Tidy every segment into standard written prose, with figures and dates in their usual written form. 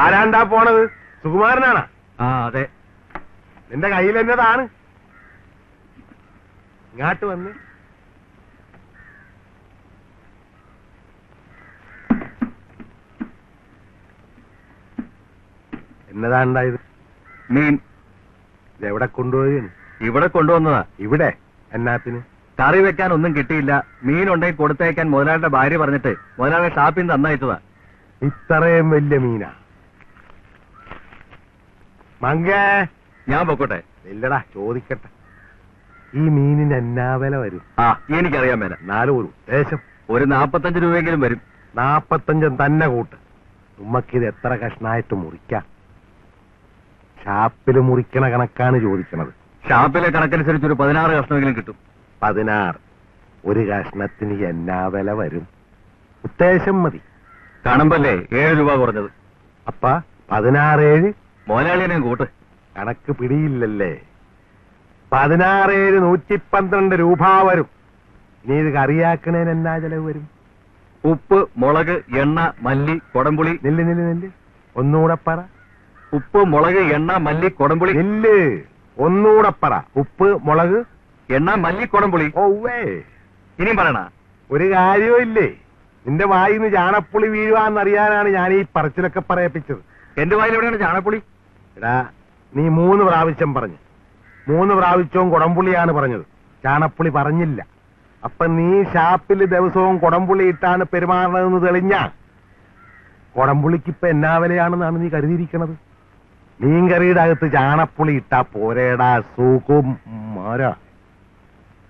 ആരാണ്ടാ പോണത്? സുകുമാരനാണാ? ആ അതെ. നിന്റെ കയ്യിൽ എന്നതാണ്? ഇങ്ങാട്ട് വന്ന് എന്നതാ ഉണ്ടായത്? മീൻ. ഇതെവിടെ കൊണ്ടുപോയി? ഇവിടെ കൊണ്ടുവന്നതാ. ഇവിടെ എന്നാത്തിന്? കറി വെക്കാൻ ഒന്നും കിട്ടിയില്ല. മീൻ ഉണ്ടെങ്കിൽ കൊടുത്തയക്കാൻ മുതലാളിയുടെ ഭാര്യ പറഞ്ഞിട്ട് മുതലാളിയുടെ ഷാപ്പിൽ നിന്ന് തന്നയച്ചതാ. ഇത്രയും വലിയ മീനാ? മങ്കേ, ഞാൻ പൊക്കോട്ടെ? ഇല്ലടാ, ചോദിക്കട്ടെ. ഈ മീനിന് എന്നാ വില വരും? ആ, എനിക്കറിയാൻ മേല. എന്നാലും ഒരു ഉദ്ദേശം. ഒരു 45 രൂപയെങ്കിലും വരും. 45 തന്നെ കൂട്ട്. ഉമ്മക്കിത് എത്ര കഷ്ണായിട്ട് മുറിക്കാം? ഷാപ്പില് മുറിക്കണ കണക്കാണ് ചോദിക്കണത്. ഷാപ്പിലെ കണക്കനുസരിച്ച് ഒരു 16 കഷ്ണമെങ്കിലും കിട്ടും. 16. ഒരു കഷ്ണത്തിന് എന്നാ വില വരും? ഉദ്ദേശം മതി. കാണുമ്പല്ലേ 7 രൂപ കുറഞ്ഞത്. അപ്പ 16 മുതലാളിനെ കൂട്ട്. കണക്ക് പിടിയില്ലല്ലേ? 16 112 രൂപ വരും. ഇനി ഇത് കറിയാക്കണേന് എന്നാ ചെലവ് വരും? ഉപ്പ്, മുളക്, എണ്ണ, മല്ലി, കൊടംപുളി. നെല്ല് ഒന്നുകൂടെ പറ. ഉപ്പ്, മുളക്, എണ്ണ, മല്ലി, കൊടംപുളി. നെല്ല് ഒന്നുകൂടെ പറ. ഉപ്പ്, മുളക്, എണ്ണ, മല്ലി, കൊടംപുളി. ഓവേ. ഇനിയും പറയണ? ഒരു കാര്യവും ഇല്ലേ? നിന്റെ വായിന്ന് ചാണപ്പുളി വീഴുവാന്നറിയാനാണ് ഞാൻ ഈ പറച്ചിലൊക്കെ പറയിപ്പിച്ചത്. എന്റെ വായിൽ എവിടെയാണ് ചാണപ്പുളി? എടാ, നീ 3 പ്രാവശ്യം പറഞ്ഞു. 3 പ്രാവശ്യവും കൊടംപുളിയാണ് പറഞ്ഞത്, ചാണപ്പുളി പറഞ്ഞില്ല. അപ്പൊ നീ ഷാപ്പിൽ ദിവസവും കൊടംപുളി ഇട്ടാണ് പെരുമാറണതെന്ന് തെളിഞ്ഞ കൊടംപുളിക്ക് ഇപ്പൊ എന്നാ വിലയാണെന്നാണ് നീ കരുതിയിരിക്കണത്? മീൻകറിയുടെ അകത്ത് ചാണപ്പുളി ഇട്ടാ പോരേടാ സൂക്കും മാരാ.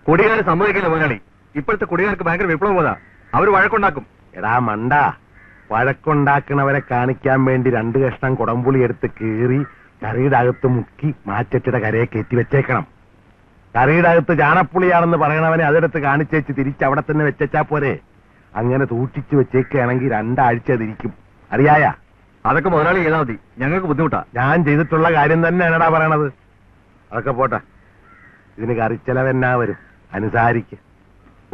കുടികാർ സമ്മതിക്കില്ല മുതലാളി. ഇപ്പോഴത്തെ കുടികാർക്ക് ഭയങ്കര വിപ്ലവം പോതാ. അവർ വഴക്കുണ്ടാക്കും. എടാ മണ്ട, വഴക്കുണ്ടാക്കണവരെ കാണിക്കാൻ വേണ്ടി 2 കഷ്ണം കൊടംപുളി എടുത്ത് കീറി കറിയുടെ അകത്ത് മുക്കി മാറ്റച്ചിട കരയെ കയറ്റി വെച്ചേക്കണം. കറിയുടെ അകത്ത് ചാണപ്പുളിയാണെന്ന് പറയണവനെ അതെടുത്ത് കാണിച്ചേച്ച് തിരിച്ച് അവിടെ തന്നെ വെച്ചാ പോരെ. അങ്ങനെ സൂക്ഷിച്ചു വെച്ചേക്കുകയാണെങ്കിൽ 2 ആഴ്ച അതിരിക്കും. അറിയായ? അതൊക്കെ മുതലാളി ചെയ്താൽ മതി, ഞങ്ങൾക്ക് ബുദ്ധിമുട്ടാ. ഞാൻ ചെയ്തിട്ടുള്ള കാര്യം തന്നെയാണടാ പറയണത്. അതൊക്കെ പോട്ടെ. ഇതിന് കറിച്ചെലവെന്നാ വരും? അനുസാരിക്ക്.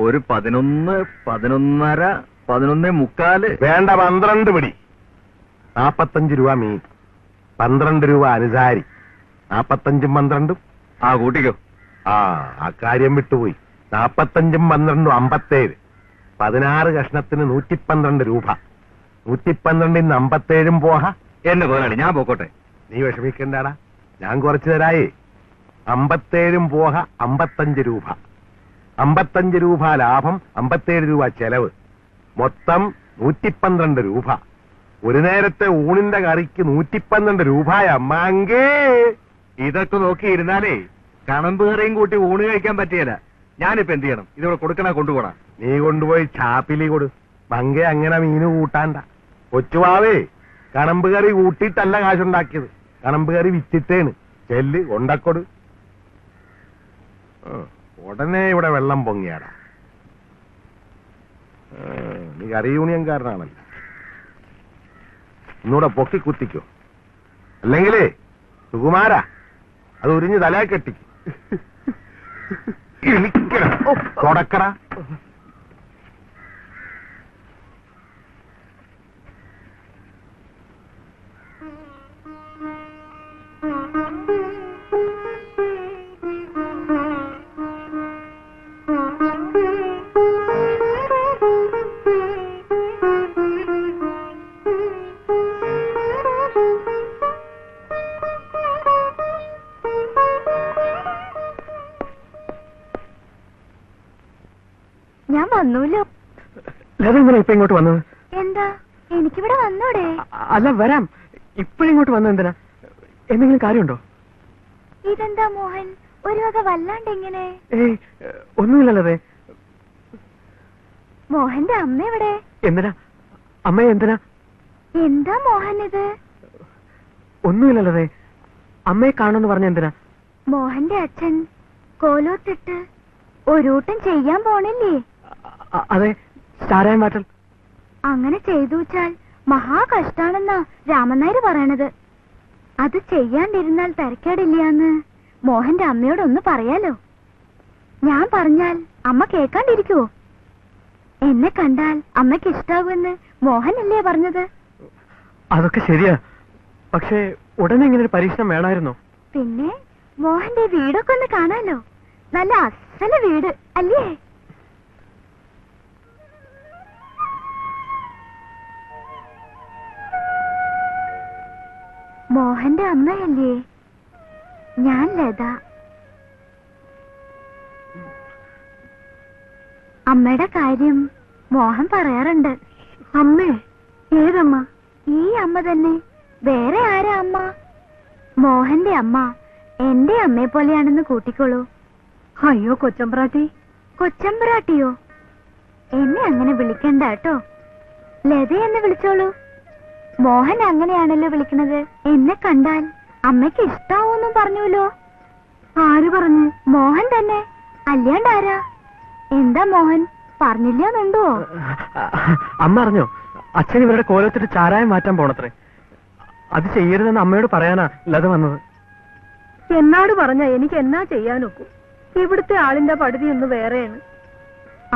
ഒരു 11, 11.5, 11.75. വേണ്ട, 12 പിടി. 45 രൂപ മീൻ, 12 രൂപ അനുസാരി. 45ഉം 12ഉം ആ കൂട്ടിക്കോ. ആ കാര്യം വിട്ടുപോയി. 45ഉം 12ഉം 57. 16 കഷ്ണത്തിന് 112 രൂപ. 112ൽ 57ഉം പോഹ. എന്നെ മുതലാളി, ഞാൻ പോക്കോട്ടെ? നീ വിഷമിക്കണ്ടാടാ, ഞാൻ കുറച്ചു തരായേ. 57ഉം പോഹ 55 രൂപ. 55 രൂപ ലാഭം, 57 രൂപ ചെലവ്. മൊത്തം 112 രൂപ. ഒരു നേരത്തെ ഊണിന്റെ കറിക്ക് 112 രൂപയമ്മാങ്കേ. ഇതൊക്കെ നോക്കിയിരുന്നാലേ കണമ്പ് കറിയും കൂട്ടി ഊണ് കഴിക്കാൻ പറ്റിയല്ല. ഞാനിപ്പോ എന്ത് ചെയ്യണം? ഇതിവിടെ കൊടുക്കണ കൊണ്ടുപോണ? നീ കൊണ്ടുപോയി ഛാപ്പിലി കൊടു. മങ്കെ അങ്ങനെ മീന് കൂട്ടാണ്ട. കൊച്ചുവാവേ, കണമ്പ് കറി കൂട്ടിയിട്ടല്ല കാശുണ്ടാക്കിയത്, കണമ്പ് കറി വിറ്റിട്ടേണ്. ചെല്ല് കൊണ്ടക്കൊടു. ഉടനെ ഇവിടെ വെള്ളം പൊങ്ങിയാടാ. നീ കറി യൂണിയൻകാരനാണല്ലോ. ഒന്നുകൂടെ പൊക്കി കുത്തിക്കോ. അല്ലെങ്കിലേ സുകുമാരാ, അത് ഉരിഞ്ഞ് തലയെ കെട്ടിക്കും. തുടക്കട. ഞാൻ വന്നൂല്ലോ. ലതെങ്ങനെ ഇപ്പൊ ഇങ്ങോട്ട് വന്നത്? എന്താ, എനിക്കിവിടെ വന്നൂടെ? അല്ല, വരാം. ഇപ്പോഴിങ്ങോട്ട് വന്നത് എന്തിനാ? എന്തെങ്കിലും കാര്യമുണ്ടോ? ഇതെന്താ മോഹൻ, ഒരു വക വല്ലാണ്ടെങ്ങനെ? ഏയ്, ഒന്നുമില്ലല്ലേ. മോഹന്റെ അമ്മ എവിടെ? എന്തിനാ അമ്മയെ? എന്തിനാ? എന്താ മോഹൻ ഇത്? ഒന്നുമില്ലല്ലേ. അമ്മയെ കാണുമെന്ന് പറഞ്ഞ എന്തിനാ? മോഹന്റെ അച്ഛൻ കോലോത്തിട്ട് ഒരൂട്ടം ചെയ്യാൻ പോണില്ലേ? അതെ, ചാരായം മാറ്റൽ. അങ്ങനെ ചെയ്തു വെച്ചാൽ മഹാ കഷ്ടാണെന്നാ രാമനായർ പറയണത്. അത് ചെയ്യാണ്ടിരുന്നാൽ തരക്കേടില്ലാന്ന് മോഹന്റെ അമ്മയോടൊന്ന് പറയാലോ. ഞാൻ പറഞ്ഞാൽ അമ്മ കേൾക്കാണ്ടിരിക്കുവോ? എന്നെ കണ്ടാൽ അമ്മയ്ക്ക് ഇഷ്ടാവുമെന്ന് മോഹനല്ലേ പറഞ്ഞത്? അതൊക്കെ ശരിയാ, പക്ഷേ ഉടനെ ഇങ്ങനെ ഒരു പരീക്ഷണം വേണമായിരുന്നോ? പിന്നെ മോഹന്റെ വീടൊക്കെ ഒന്ന് കാണാലോ. നല്ല അസല വീട് അല്ലേ? മോഹന്റെ അമ്മയല്ലേ? ഞാൻ ലത. അമ്മയുടെ കാര്യം മോഹൻ പറയാറുണ്ട്. അമ്മേ? ഏതമ്മ? ഈ അമ്മ തന്നെ. വേറെ ആരാ അമ്മ? മോഹന്റെ അമ്മ എന്റെ അമ്മയെ പോലെയാണെന്ന് കൂട്ടിക്കോളൂ. അയ്യോ കൊച്ചമ്പ്രാട്ടി. കൊച്ചമ്പ്രാട്ടിയോ? എന്നെ അങ്ങനെ വിളിക്കണ്ട കേട്ടോ. ലത എന്ന് വിളിച്ചോളൂ. മോഹൻ അങ്ങനെയാണല്ലോ വിളിക്കണത്. എന്നെ കണ്ടാൽ അമ്മയ്ക്ക് ഇഷ്ടാവൂന്നും പറഞ്ഞുല്ലോ. ആര് പറഞ്ഞു? മോഹൻ തന്നെ. അല്ലാണ്ടാരാ? എന്താ മോഹൻ പറഞ്ഞില്ലാന്നുണ്ടോ? അമ്മ അറിഞ്ഞോ? അച്ഛൻ ഇവരുടെ കോലത്തിട്ട് ചാരായം മാറ്റാൻ പോണത്രേ. അത് ചെയ്യരുതെന്ന് അമ്മയോട് പറയാനാ ലത വന്നത്. എന്നോട് പറഞ്ഞ എനിക്ക് എന്നാ ചെയ്യാനൊക്കും? ഇവിടുത്തെ ആളിന്റെ പടുതി ഒന്ന് വേറെയാണ്.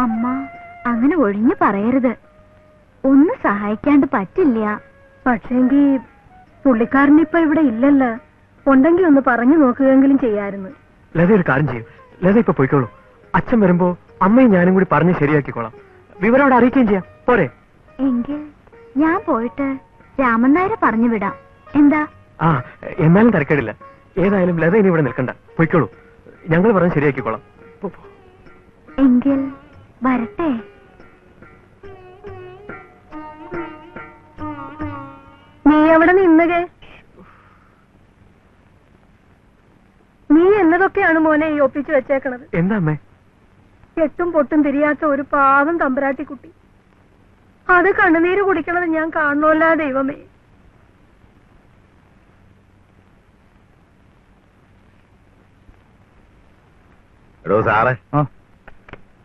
അമ്മ അങ്ങനെ ഒഴിഞ്ഞു പറയരുത്. ഒന്ന് സഹായിക്കാണ്ട് പറ്റില്ല. പക്ഷേങ്കി പുള്ളിക്കാരനിപ്പൊ ഇവിടെ ഇല്ലല്ലോ. ഉണ്ടെങ്കിൽ ഒന്ന് പറഞ്ഞു നോക്കുകയെങ്കിലും ചെയ്യായിരുന്നു. ലത ഒരു കാര്യം ചെയ്യും. ലത ഇപ്പൊ പോയിക്കോളൂ. അച്ഛൻ വരുമ്പോ അമ്മയും ഞാനും കൂടി പറഞ്ഞ് ശരിയാക്കിക്കോളാം. വിവരം അവിടെ അറിയിക്കുകയും ചെയ്യാം. പോരെ? എങ്കിൽ ഞാൻ പോയിട്ട് രാമൻ നായരെ പറഞ്ഞു വിടാം. എന്താ? ആ, എന്നാലും തിരക്കേടില്ല. ഏതായാലും ലത ഇനി ഇവിടെ നിൽക്കണ്ട. പോയിക്കോളൂ. ഞങ്ങൾ പറഞ്ഞ് ശരിയാക്കിക്കോളാം. എങ്കിൽ വരട്ടെ. നീ അവിടെ നിന്നുകേ. നീ എന്നതൊക്കെയാണ് മോനെ ഈ ഒപ്പിച്ചു വെച്ചേക്കണത്? എന്താ അമ്മേ? എട്ടും പൊട്ടും തിരിയാത്ത ഒരു പാവം തമ്പുരാട്ടിക്കുട്ടി. അത് കണ്ണുനീര് കുടിക്കണത് ഞാൻ കാണണമല്ല ദൈവമേ. എടോ സാറേ,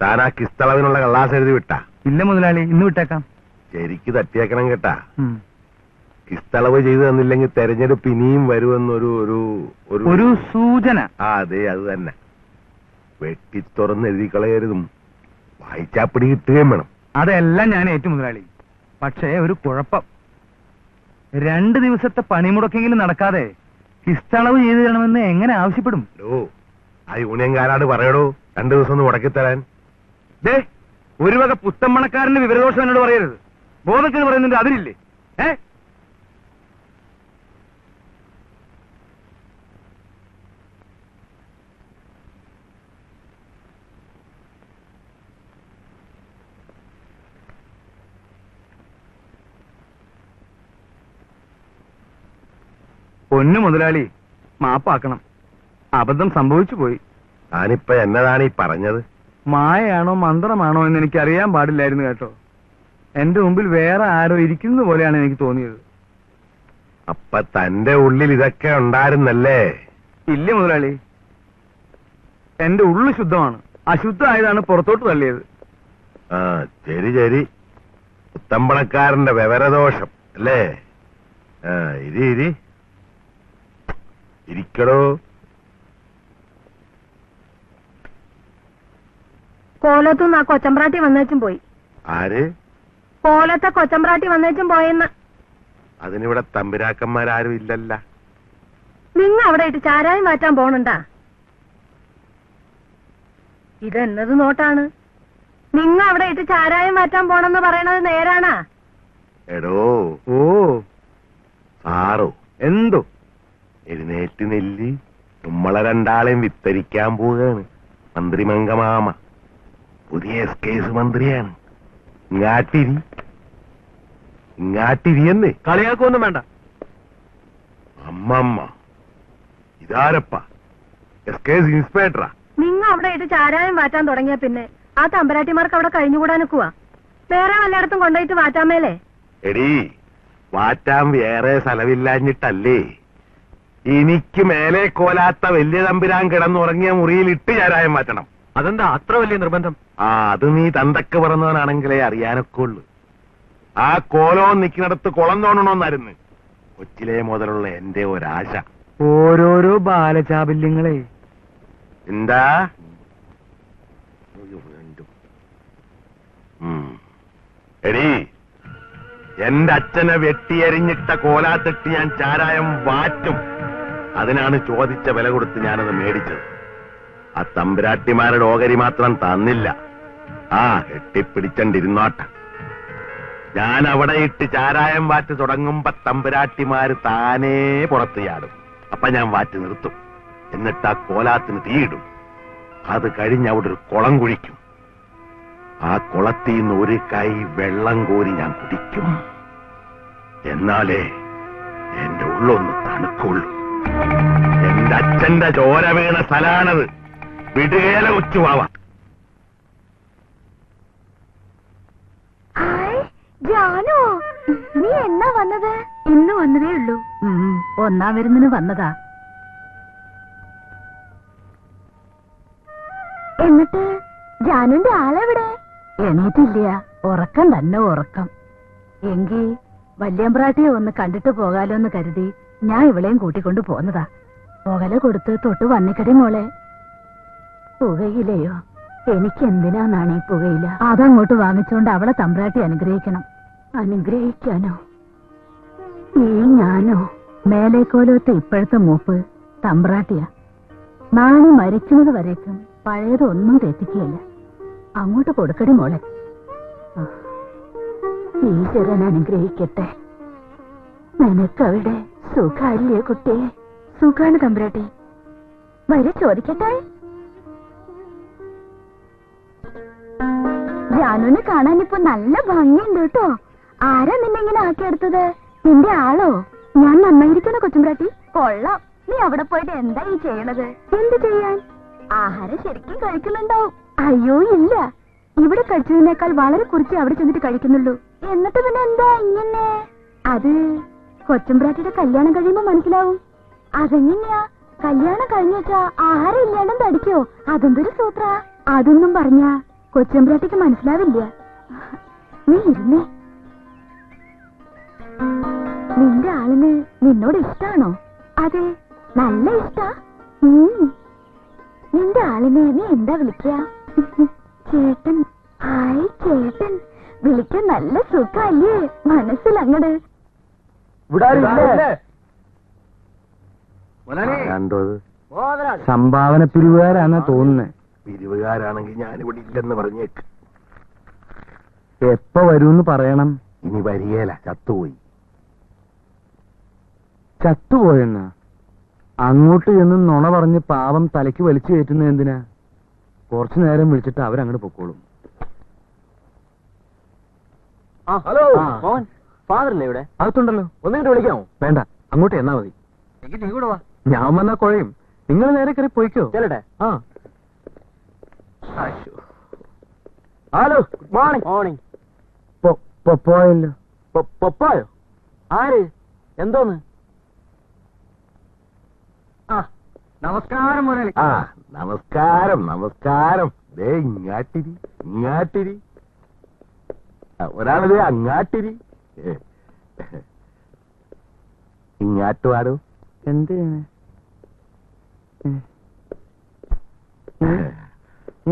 താൻ ആ കിസ്തളവിനുള്ള കള്ളാസ് എഴുതി വിട്ടാ? ഇല്ല മുതലാളി, ഇന്ന് വിട്ടേക്കാം. ശരിക്ക് തട്ടിയേക്കണം കേട്ടാ. കിസ്തളവ് ചെയ്തു തന്നില്ലെങ്കിൽ തെരഞ്ഞെടുപ്പ് ഇനിയും വരുമെന്നൊരു ഒരു സൂചന. ആ അതെ, അത് തന്നെ. വെട്ടിത്തുറന്ന് എഴുതി കളയരുതും. വായിച്ചാ പിടി കിട്ടുകയും വേണം. അതെല്ലാം ഞാൻ ഏറ്റു മുതലാളി. പക്ഷേ ഒരു കുഴപ്പം. 2 ദിവസത്തെ പണിമുടക്കെങ്കിലും നടക്കാതെ കിസ്തളവ് ചെയ്തു തരണമെന്ന് എങ്ങനെ ആവശ്യപ്പെടും? ആ യൂണിയൻകാരാട് പറയടോ 2 ദിവസം ഒന്ന് മുടക്കിത്തരാൻ. ഒരു വക പുത്തമ്പണക്കാരന്റെ വിവരദോഷം എന്നോട് പറയരുത്. ബോധത്തിന് പറയുന്നുണ്ട് അതിലില്ലേ? പൊന്നു മുതലാളി, മാപ്പാക്കണം. അബദ്ധം സംഭവിച്ചു പോയി. താനിപ്പോ എന്നതാണ് ഈ പറഞ്ഞത്? മായയാണോ മന്ത്രമാണോ എന്ന് എനിക്ക് അറിയാൻ പാടില്ലായിരുന്നു കേട്ടോ. എന്റെ മുമ്പിൽ വേറെ ആരോ ഇരിക്കുന്നത് പോലെയാണ് എനിക്ക് തോന്നിയത്. അപ്പൊ തന്റെ ഉള്ളിൽ ഇതൊക്കെ ഉണ്ടായിരുന്നല്ലേ? ഇല്ല മുതലാളി, എന്റെ ഉള്ളു ശുദ്ധമാണ്. അശുദ്ധമായതാണ് പുറത്തോട്ട് തള്ളിയത്. ആ ശരി ശരി, പുത്തമ്പണക്കാരന്റെ വിവരദോഷം അല്ലേ? ആ ഇരിക്കടോ. കോലത്തുനിന്ന് ആ കൊച്ചമ്പ്രാട്ടി വന്നേച്ചും പോയി. ആര്? കോലത്തെ കൊച്ചമ്പ്രാട്ടി വന്നേച്ചും പോയെന്ന്. അതിനിവിടെ തമ്പുരാക്കന്മാരും ഇല്ലല്ല. നിങ്ങ അവിടെ ഇട്ട് ചാരായം മാറ്റാൻ പോണണ്ടാ? ഇതെന്നത് നോട്ടാണ്? നിങ്ങ അവിടെ ഇട്ട് ചാരായം മാറ്റാൻ പോണെന്ന് പറയണത് നേരാണാ? എടോ ഓ സാറോ എന്തോ എഴുന്നേറ്റ് നെല്ലി. നമ്മളെ രണ്ടാളെയും വിത്തരിക്കാൻ പോവുകയാണ് മന്ത്രി മംഗമാമ. പുതിയ കേസ് മന്ത്രിയാണ്. ഇങ്ങാട്ടിരിയെന്ന് കളിയാക്കൊന്നും വേണ്ട. അമ്മമ്മ ഇതാരപ്പ? കേസ് ഇൻസ്പെക്ടറാ? നിങ്ങ അവിടെ ഇട്ട് ചാരായം മാറ്റാൻ തുടങ്ങിയ പിന്നെ ആ തമ്പരാട്ടിമാർക്ക് അവിടെ കഴിഞ്ഞുകൂടാനൊക്കുവാ. വേറെ വല്ലയിടത്തും കൊണ്ടുപോയിട്ട് മാറ്റാമേലേ? എടീ, വാറ്റാൻ വേറെ സ്ഥലമില്ലാഞ്ഞിട്ടല്ലേ. എനിക്ക് മേലെ കോലാത്ത വലിയ തമ്പുരാൻ കിടന്നുറങ്ങിയ മുറിയിൽ ഇട്ട് ചാരായം മാറ്റണം. അതെന്താ അത്ര വലിയ നിർബന്ധം? ആ അത് നീ തന്തക്ക് പറഞ്ഞവനാണെങ്കിലേ അറിയാനൊക്കെ ഉള്ളു. ആ കോലോ നിൽക്കുന്നിടത്ത് കുളം തോണണോന്നായിരുന്നു കൊച്ചിലെ മുതലുള്ള എന്റെ ഒരാശ. ഓരോരോ ബാലചാബല്യങ്ങളെ. എന്താ എടീ, എന്റെ അച്ഛനെ വെട്ടിയരിഞ്ഞിട്ട കോലാത്തിട്ട് ഞാൻ ചാരായം വാറ്റും. അതിനാണ് ചോദിച്ച വില കൊടുത്ത് ഞാനത് മേടിച്ചത്. ആ തമ്പുരാട്ടിമാരുടെ ഓഹരി മാത്രം തന്നില്ല. ആ കെട്ടിപ്പിടിച്ചണ്ടിരുന്നോട്ടെ. ഞാൻ അവിടെ ഇട്ട് ചാരായം വാറ്റ് തുടങ്ങുമ്പോ തമ്പുരാട്ടിമാര് താനേ പുറത്ത് ചാടും. അപ്പൊ ഞാൻ വാറ്റ് നിർത്തും. എന്നിട്ട് ആ കോലാത്തിന് തീയിടും. അത് കഴിഞ്ഞ് അവിടെ ഒരു കുളം കുഴിക്കും. ആ കുളത്തിൽ നിന്ന് ഒരു കൈ വെള്ളം കോരി ഞാൻ കുടിക്കും. എന്നാലേ എന്റെ ഉള്ളൊന്ന് തണുക്കുള്ളൂ. എന്റെ അച്ഛന്റെ ചോര വീണ സ്ഥലാണത്. വിടുകേല കൊച്ചുവാവ. ജാനോ, നീ എന്നാ വന്നത്? ഇന്ന് വന്നതേ ഉള്ളൂ. ഒന്നാം വിരുന്നിന് വന്നതാ. എന്നിട്ട് ജാനുന്റെ ആളെവിടെ? എണീറ്റില്ല. ഉറക്കം തന്നെ ഉറക്കം. എങ്കി വല്യമ്പ്രാട്ടിയെ ഒന്ന് കണ്ടിട്ട് പോകാലോ എന്ന് കരുതി ഞാൻ ഇവളെയും കൂട്ടിക്കൊണ്ട് പോന്നതാ. പുകല കൊടുത്ത് തൊട്ട് വന്നിക്കടി മോളെ. പുകയിലയോ? എനിക്ക് എന്തിനാന്നാണ് ഈ പുകയില? അതങ്ങോട്ട് വാങ്ങിച്ചോണ്ട് അവളെ തമ്പ്രാട്ടി അനുഗ്രഹിക്കണം. അനുഗ്രഹിക്കാനോ? ഈ ഞാനോ? മേലേക്കോലത്തെ ഇപ്പോഴത്തെ മൂപ്പ് തമ്പ്രാട്ടിയാ. നാളെ മരിക്കുന്നത് വരേക്കും പഴയതൊന്നും തെറ്റിക്കുകയില്ല. അങ്ങോട്ട് കൊടുക്കടി മോളെ. ഈശ്വരൻ അനുഗ്രഹിക്കട്ടെ. നിനക്കവിടെ സുഖല്ലേ കുട്ടിയെ? സുഖാണ് തമ്പ്രാട്ടി. വരെ ചോദിക്കട്ടെ. ജാനുവിനെ കാണാനിപ്പോ നല്ല ഭംഗിയുണ്ട് കേട്ടോ. ആരാ നിന്നെ ഇങ്ങനെ ആക്കിയെടുത്തത്? നിന്റെ ആളോ? ഞാൻ നന്നായിരിക്കുന്ന കൊച്ചുമ്പ്രാട്ടി. കൊള്ളാം. നീ അവിടെ പോയിട്ട് എന്താ ഈ ചെയ്യണത്? എന്ത് ചെയ്യാൻ? ആഹാരം ശരിക്കും കഴിക്കുന്നുണ്ടാവും. അയ്യോ ഇല്ല, ഇവിടെ കഴിച്ചതിനേക്കാൾ വളരെ കുറച്ച് അവിടെ ചെന്നിട്ട് കഴിക്കുന്നുള്ളൂ. എന്നിട്ട് പിന്നെ എന്താ ഇങ്ങനെ? അത് കൊച്ചുമ്പ്രാട്ടിയുടെ കല്യാണം കഴിയുമ്പോ മനസ്സിലാവും. അതെങ്ങനെയാ? കല്യാണം കഴിഞ്ഞു വെച്ചാ ആഹാരം ഇല്ലാണ്ടും തടിക്കോ? അതെന്തൊരു സൂത്ര? അതൊന്നും പറഞ്ഞാ കൊച്ചുമ്പ്രാട്ടിക്ക് മനസ്സിലാവില്ല. നീ ഇരുന്നേ. നിന്റെ ആളിന് നിന്നോട് ഇഷ്ടാണോ? അതെ, നല്ല ഇഷ്ടാ. നിന്റെ ആളിനെ നീ എന്താ വിളിക്കുക? ചേട്ടൻ. ഹായ് ചേട്ടൻ. വിളിക്കാൻ നല്ല സുഖല്ലേ? മനസ്സിലങ്ങട്. സംഭാവന പിരിവുകാരാണെന്നാ തോന്നുന്നേ. പിരിവുകാരാണെങ്കിൽ ഞാനിവിടെ ഇല്ലെന്ന് പറഞ്ഞേക്ക്. എപ്പ വരൂന്ന് പറയണം. ഇനി വരികേല, ചത്തുപോയി. ചത്തുപോയെന്നാ? അങ്ങോട്ട് ചെന്ന് നുണ പറഞ്ഞ് പാവം തലയ്ക്ക് വലിച്ചു കയറ്റുന്നത് എന്തിനാ? കുറച്ചു നേരം വിളിച്ചിട്ട് അവരങ്ങോട്ട് പൊക്കോളും. ഹലോ മോഹൻ, ഫാദറില്ലേ ഇവിടെ? അകത്തുണ്ടല്ലോ. ഒന്നിട്ട് വിളിക്കാമോ? വേണ്ട, അങ്ങോട്ട് എന്നാ മതി. നീ കൂടെ വാ. ഞാൻ വന്നാ കുഴയും. നിങ്ങൾ നേരെ കയറി പോയിക്കോ. ചെല്ലട്ടെ. ആ. Hello, good morning. മോർണിംഗ്. പോയല്ലോ. പൊപ്പായോ? ആര്? എന്തോന്ന്? നമസ്കാരം മുരളി. ആ നമസ്കാരം, നമസ്കാരം. ദേ ഇങ്ങാട്ടിരി, ഇങ്ങാട്ടിരി. ഒരാളത് അങ്ങാട്ടിരി. ഇങ്ങാട്ടുവാടോ. എന്ത്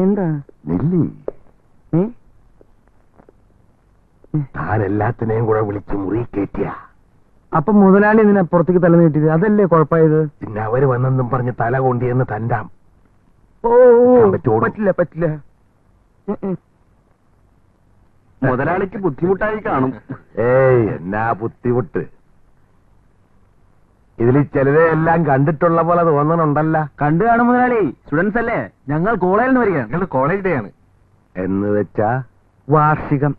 എന്താ നെല്ലി? താൻ എല്ലാത്തിനെയും കൂടെ വിളിച്ച് മുറി കയറ്റിയ. അപ്പൊ മുതലാളി ഇതിനെ പുറത്തേക്ക് തല നീട്ടിയത്? അതല്ലേ കുഴപ്പമായത്? പിന്നെ അവര് വന്നെന്നും പറഞ്ഞ് തല കൊണ്ടിയെന്ന് തണ്ടാം. ഓ പറ്റില്ല പറ്റില്ല. മുതലാളിക്ക് ബുദ്ധിമുട്ടായി കാണും. ഏയ് എന്നാ ബുദ്ധിമുട്ട്? ഇതിൽ ചിലരെ എല്ലാം കണ്ടിട്ടുള്ള പോലെ തോന്നണുണ്ടല്ല. കണ്ടു കാണും മുതലാളി. സ്റ്റുഡൻസ് അല്ലേ? ഞങ്ങൾ കോളേജിൽ നിന്ന് വരികയാണ്. ഞങ്ങൾ കോളേജ് ഡേ ആണ്. എന്ന് വെച്ചാ വാർഷികം.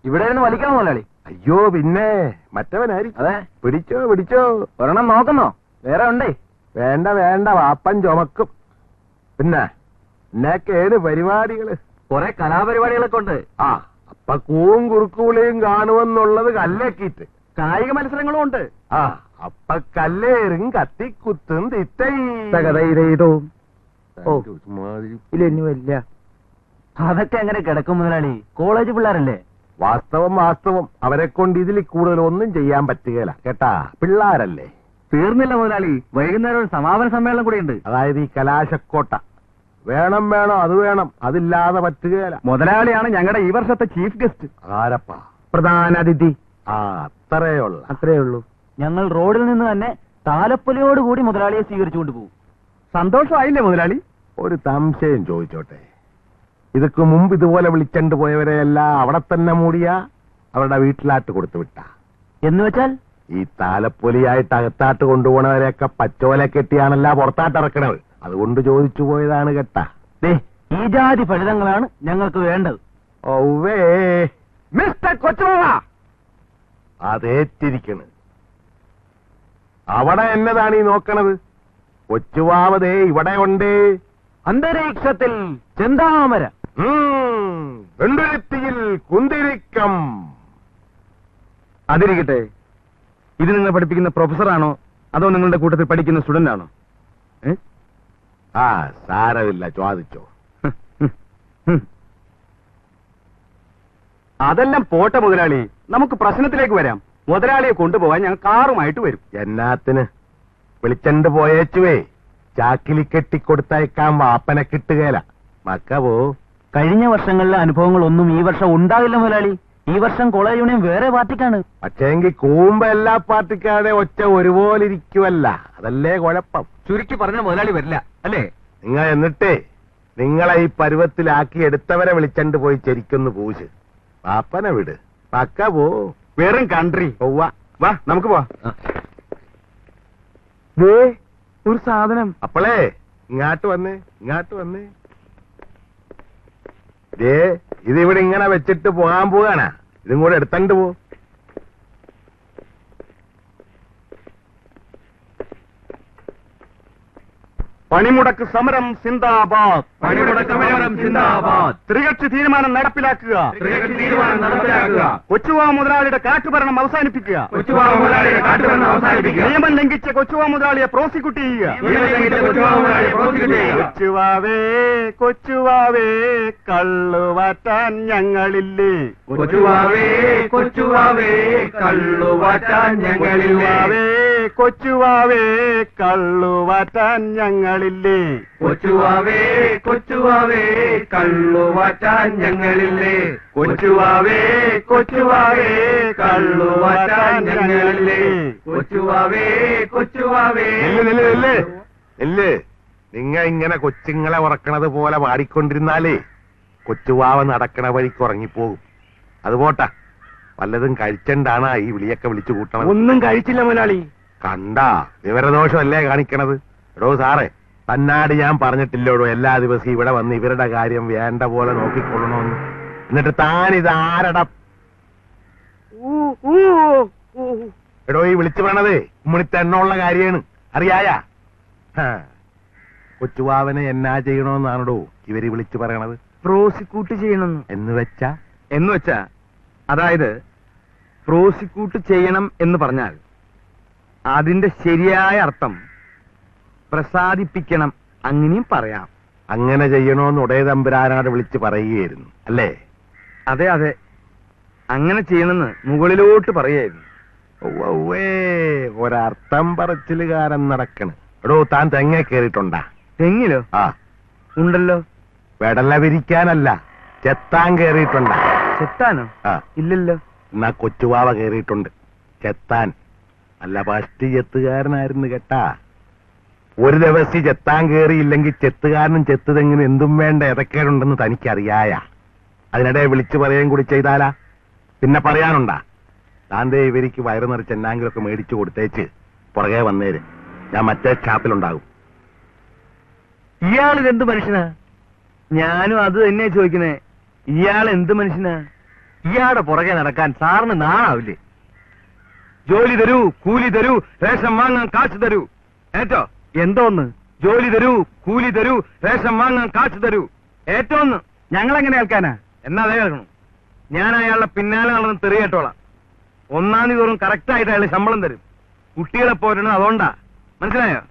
ഇവിടെ നിന്ന് വലിക്കണം മുതലാളി. അയ്യോ പിന്നെ മറ്റവനായിരിക്കും. അതെ, പിടിച്ചോ പിടിച്ചോ. ഒരെണ്ണം നോക്കുന്നോ? വേറെ ഉണ്ടേ? വേണ്ട വേണ്ട, വാപ്പൻ ചുമക്കും. പിന്നെ എന്നൊക്കെയാണ് പരിപാടികള്? കുറെ കലാപരിപാടികളൊക്കെ ഉണ്ട്. ആ അപ്പൊ കൂവും കുറുക്കുവിളിയും കാണുമെന്നുള്ളത് കല്ലേക്കിട്ട്. കായിക മത്സരങ്ങളും ഉണ്ട്. ആ അപ്പൊ കല്ലേറും കത്തിക്കുത്തും തകതോ. ഇല്ല. അതൊക്കെ എങ്ങനെ കിടക്കും മുതലാളി? കോളേജ് പിള്ളേരല്ലേ? വാസ്തവം അവരെ കൊണ്ട് ഇതിൽ കൂടുതൽ ഒന്നും ചെയ്യാൻ പറ്റുകയില്ല കേട്ടാ, പിള്ളാരല്ലേ. തീർന്നില്ല മുതലാളി, വൈകുന്നേരം ഒരു സമാപന സമ്മേളനം കൂടിയുണ്ട്. അതായത് ഈ കലാശക്കോട്ട വേണം അത് വേണം, അതില്ലാതെ പറ്റുകയില്ല. മുതലാളിയാണ് ഞങ്ങളുടെ ഈ വർഷത്തെ ചീഫ് ഗസ്റ്റ്. ആരപ്പാ? പ്രധാന അതിഥി. അത്രേ ഉള്ളൂ. ഞങ്ങൾ റോഡിൽ നിന്ന് തന്നെ താലപ്പൊലിയോടുകൂടി മുതലാളിയെ സ്വീകരിച്ചുകൊണ്ട് പോകും. സന്തോഷമായില്ലേ മുതലാളി? ഒരു സംശയം ചോദിച്ചോട്ടെ, ഇതൊക്കെ മുമ്പ് ഇതുപോലെ വിളിച്ചണ്ട് പോയവരെയെല്ലാം അവിടെ തന്നെ മൂടിയ അവരുടെ വീട്ടിലാട്ട് കൊടുത്തു വിട്ട എന്ന് വെച്ചാൽ ഈ താലപ്പൊലിയായിട്ട് അകത്താട്ട് കൊണ്ടുപോണവരെയൊക്കെ പച്ചോല കെട്ടിയാണല്ല പുറത്താട്ട് ഇറക്കണത്. അതുകൊണ്ട് ചോദിച്ചു പോയതാണ് കേട്ടാ. ഈ ജാതി ഫലിതങ്ങളാണ് ഞങ്ങൾക്ക് വേണ്ടത്. ഔവേ മിസ്റ്റർ കൊച്ചുവാവ, അതേറ്റിരിക്കണ്. അവിടെ എന്നതാണ് ഈ നോക്കണത്? കൊച്ചുവാവതേ ഇവിടെ ഉണ്ട്. അന്തരീക്ഷത്തിൽ ചെന്താമര, വെണ്ടുരുത്തിയിൽ കുന്തിരിക്കം. അതിരിക്കട്ടെ, ഇത് നിങ്ങൾ പഠിപ്പിക്കുന്ന പ്രൊഫസറാണോ അതോ നിങ്ങളുടെ കൂട്ടത്തിൽ പഠിക്കുന്ന സ്റ്റുഡന്റ് ആണോ? സാരമില്ല, ചോദിച്ചോ. അതെല്ലാം പോട്ടെ മുതലാളി, നമുക്ക് പ്രശ്നത്തിലേക്ക് വരാം. മുതലാളിയെ കൊണ്ടുപോകാൻ ഞങ്ങൾ കാറുമായിട്ട് വരും. എന്നാത്തിന്? വിളിച്ചണ്ട് പോയേച്ചുവേ, ചാക്കിലി കെട്ടിക്കൊടുത്തയക്കാൻ വാപ്പനെ കിട്ടുകയില്ല. മക്കവോ, കഴിഞ്ഞ വർഷങ്ങളിലെ അനുഭവങ്ങളൊന്നും ഈ വർഷം ഉണ്ടാവില്ല മുതലാളി. ഈ വർഷം കോളേജ് യൂണിയൻ വേറെ പാർട്ടിക്കാണ്. പക്ഷേങ്കിൽ കൂമ്പ എല്ലാ പാർട്ടിക്കാരുടെ ഒച്ച ഒരുപോലെ ഇരിക്കുവല്ല, അതല്ലേ കുഴപ്പം. ചുരുക്കി പറഞ്ഞ മുതലാളി വരില്ല അല്ലേ? നിങ്ങൾ എന്നിട്ടേ നിങ്ങളെ ഈ പരുവത്തിലാക്കി എടുത്തവരെ വിളിച്ചണ്ട് പോയി ചെരിക്കൊന്ന് പൂശ്. പാപ്പനെ വിട്, പക്ക പോ. വെറും കൺട്രി. വാ നമുക്ക് പോവാ. ഒരു സാധനം. അപ്പളേ ഇങ്ങാട്ട് വന്നേ. ഇതിവിടെ ഇങ്ങനെ വെച്ചിട്ട് പോകാൻ പോവാനാ, ഇതും കൂടെ എടുത്തണ്ട് പോ. പണിമുടക്ക് സമരം സിന്ദാബാദ്. ത്രികക്ഷി തീരുമാനം നടപ്പിലാക്കുക. കൊച്ചുവാ മുതലാളിയുടെ കാട്ടുഭരണം അവസാനിപ്പിക്കുക. നിയമം ലംഘിച്ച കൊച്ചുവാ മുതലാളിയെ പ്രോസിക്യൂട്ട് ചെയ്യുക. കൊച്ചുവാവേ കള്ളുവാറ്റാൻ ഞങ്ങളില്ലേ? കൊച്ചുവാവേ കള്ളുവാറ്റാൻ ഞങ്ങളില്ലേ? കൊച്ചുവാവേ കള്ളുവാറ്റാൻ ഞങ്ങളില്ലേ? കൊച്ചുവാവേ കള്ളുവാറ്റാൻ ഞങ്ങളില്ലേ? കൊച്ചുവാവേ കള്ളുവാറ്റാൻ ഞങ്ങളില്ലേ? കൊച്ചുവാവേ ഇല്ലേ നിങ്ങ ഇങ്ങനെ കൊച്ചുങ്ങളെ ഉറക്കണത് പോലെ പാടിക്കൊണ്ടിരുന്നാലേ കൊച്ചുവാവ നടക്കണ വഴിക്ക് ഉറങ്ങിപ്പോകും. അതുപോട്ടാ, വല്ലതും കഴിച്ചണ്ടാണ് ഈ വിളിയൊക്കെ വിളിച്ചു കൂട്ടണം. ഒന്നും കഴിച്ചില്ല മുതലാളി. കണ്ടാ വിവരദോഷമല്ലേ കാണിക്കണത്? എടോ സാറേ, തന്നാട് ഞാൻ പറഞ്ഞിട്ടില്ലോടോ എല്ലാ ദിവസവും ഇവിടെ വന്ന് ഇവരുടെ കാര്യം വേണ്ട പോലെ നോക്കിക്കൊള്ളണമെന്ന്. എന്നിട്ട് താനിത് ആരട? എടോ ഈ വിളിച്ചു പറയണതേ ഉമ്മണിത്തെണ്ണുള്ള കാര്യമാണ്, അറിയായ? കൊച്ചുവാവനെ എന്നാ ചെയ്യണോന്നാണോ ഇവര് വിളിച്ചു പറയണത്? പ്രോസിക്യൂട്ട് ചെയ്യണം എന്ന് വെച്ചാ അതായത് പ്രോസിക്യൂട്ട് ചെയ്യണം എന്ന് പറഞ്ഞാൽ അതിന്റെ ശരിയായ അർത്ഥം പ്രസാദിപ്പിക്കണം, അങ്ങനെയും പറയാം. അങ്ങനെ ചെയ്യണോന്ന് ഉടയ തമ്പുരാനാട് വിളിച്ച് പറയുകയായിരുന്നു അല്ലേ? അതെ, അങ്ങനെ ചെയ്യണമെന്ന് മുകളിലോട്ട് പറയായിരുന്നു. ഒരർത്ഥം പറച്ചിലുകാരൻ നടക്കണ്. എടോ താൻ തെങ്ങ കേറിയിട്ടുണ്ടാ? തെങ്ങിലോ? ഉണ്ടല്ലോ. വെടല വിരിക്കാനല്ല, ചെത്താൻ കേറിയിട്ടുണ്ടാ? ചെത്താനോ? ഇല്ലല്ലോ. എന്നാ കൊച്ചുവാവ കേറിയിട്ടുണ്ട് ചെത്താൻ. അല്ല, ഫസ്റ്റ് ചെത്തുകാരനായിരുന്നു കേട്ടാ. ഒരു ദിവസം ചെത്താൻ കേറിയില്ലെങ്കിൽ ചെത്തുകാരനും ചെത്തുതെങ്ങിനും എന്തും വേണ്ട എതൊക്കെയുണ്ടെന്ന് തനിക്കറിയായ? അതിനിടെ വിളിച്ചു പറയുകയും കൂടി ചെയ്താലാ പിന്നെ പറയാനുണ്ടാ? താന്തേ ഇവർക്ക് വയറ് നിറച്ച് എന്നാങ്കിലൊക്കെ മേടിച്ചു കൊടുത്തേച്ച് പുറകെ വന്നേര്, ഞാൻ മറ്റേ ഷാപ്പിലുണ്ടാകും. ഇയാളിതെന്ത് മനുഷ്യനാ? ഞാനും അത് തന്നെയാ ചോദിക്കുന്നേ. ഇയാൾ എന്ത് മനുഷ്യനാ? ഇയാളുടെ പുറകെ നടക്കാൻ സാറിന് നാണാവില്ലേ? ജോലി തരൂ, കൂലി തരൂ, റേഷൻ വാങ്ങാൻ കാശ് തരൂ. ഏറ്റോ എന്തോന്ന്? ജോലി തരൂ, കൂലി തരൂ, റേഷൻ വാങ്ങാൻ കാശ് തരൂ. ഏറ്റോന്ന് ഞങ്ങളെങ്ങനെ കേൾക്കാനാ? എന്നാ അതേ കേൾക്കണം. ഞാൻ അയാളുടെ പിന്നാലെ നടന്ന് തെറിയേട്ടോളാം. 1-ാം തീയതി തോറും കറക്റ്റായിട്ട് അയാൾ ശമ്പളം തരും. കുട്ടികളെ പോരണം, അതുകൊണ്ടാ. മനസ്സിലായോ?